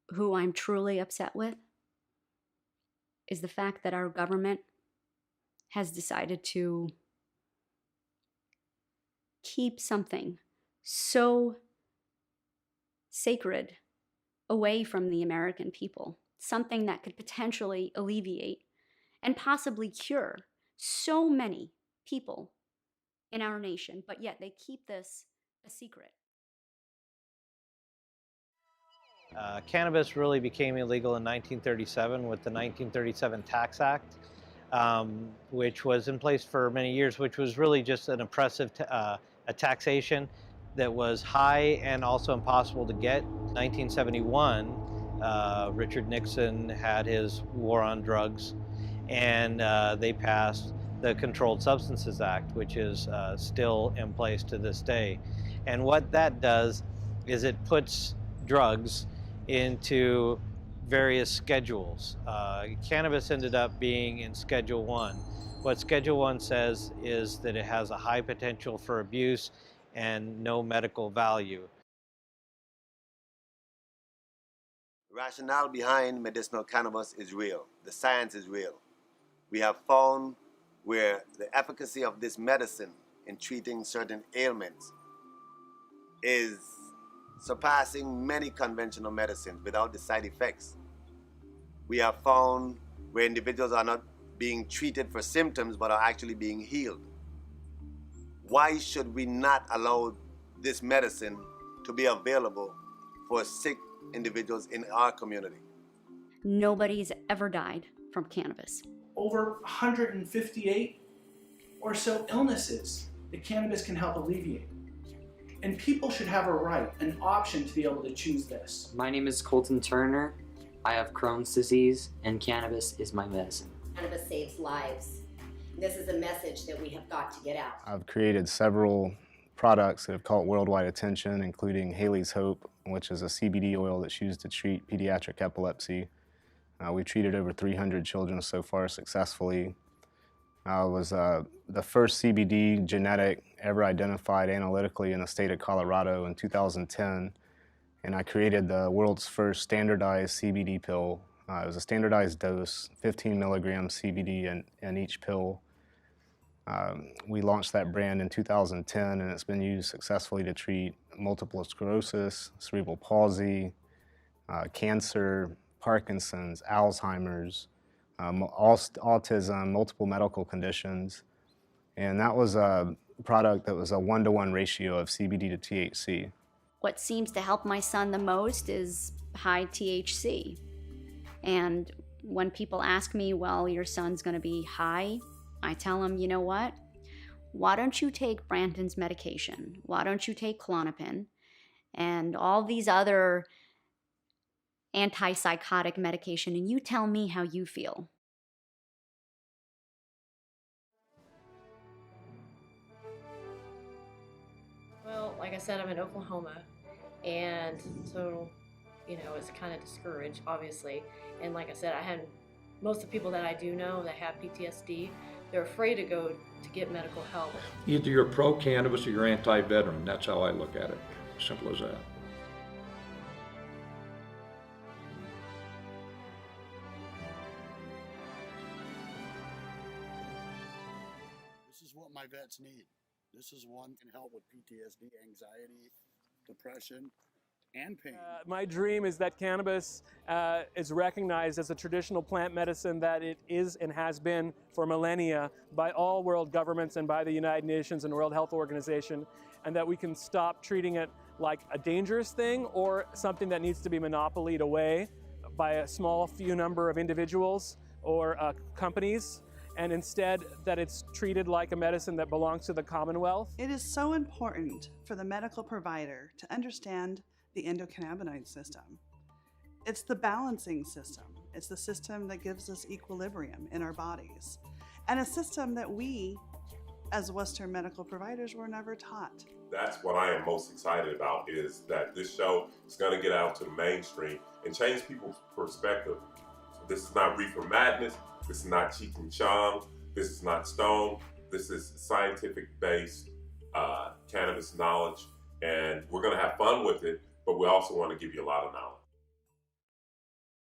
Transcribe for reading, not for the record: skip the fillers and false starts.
who I'm truly upset with is the fact that our government has decided to keep something so sacred away from the American people, something that could potentially alleviate and possibly cure so many people in our nation, but yet they keep this a secret. Cannabis really became illegal in 1937 with the 1937 Tax Act, which was in place for many years, which was really just an oppressive a taxation that was high and also impossible to get. 1971, Richard Nixon had his war on drugs, and they passed the Controlled Substances Act, which is still in place to this day. And what that does is it puts drugs into various schedules. Cannabis ended up being in Schedule 1. What Schedule 1 says is that it has a high potential for abuse and no medical value. The rationale behind medicinal cannabis is real. The science is real. We have found where the efficacy of this medicine in treating certain ailments is surpassing many conventional medicines without the side effects. We have found where individuals are not being treated for symptoms but are actually being healed. Why should we not allow this medicine to be available for sick individuals in our community? Nobody's ever died from cannabis. Over 158 or so illnesses that cannabis can help alleviate. And people should have a right, an option to be able to choose this. My name is Colton Turner. I have Crohn's disease, and cannabis is my medicine. Cannabis saves lives. This is a message that we have got to get out. I've created several products that have caught worldwide attention, including Haley's Hope, which is a CBD oil that's used to treat pediatric epilepsy. We've treated over 300 children so far successfully. I was the first CBD genetic ever identified analytically in the state of Colorado in 2010, and I created the world's first standardized CBD pill. It was a standardized dose, 15 milligrams CBD in each pill. We launched that brand in 2010, and it's been used successfully to treat multiple sclerosis, cerebral palsy, cancer, Parkinson's, Alzheimer's, autism, multiple medical conditions. And that was a product that was a 1-to-1 ratio of CBD to THC. What seems to help my son the most is high THC. And when people ask me, well, your son's gonna be high, I tell them, you know what? Why don't you take Brandon's medication? Why don't you take Klonopin and all these other antipsychotic medication, and you tell me how you feel. Well, like I said, I'm in Oklahoma, and so, you know, it's kind of discouraged, obviously. And like I said, most of the people that I do know that have PTSD, they're afraid to go to get medical help. Either you're pro-cannabis or you're anti-veteran. That's how I look at it. Simple as that. This is what my vets need. This is one that can help with PTSD, anxiety, depression, and pain. My dream is that cannabis is recognized as a traditional plant medicine that it is and has been for millennia by all world governments and by the United Nations and World Health Organization, and that we can stop treating it like a dangerous thing or something that needs to be monopolied away by a small few number of individuals or companies, and instead that it's treated like a medicine that belongs to the Commonwealth. It is so important for the medical provider to understand the endocannabinoid system. It's the balancing system. It's the system that gives us equilibrium in our bodies, and a system that we, as Western medical providers, were never taught. That's what I am most excited about, is that this show is going to get out to the mainstream and change people's perspective. This is not reefer madness. This is not Cheech and Chong. This is not Stone. This is scientific-based cannabis knowledge, and we're going to have fun with it, but we also want to give you a lot of knowledge.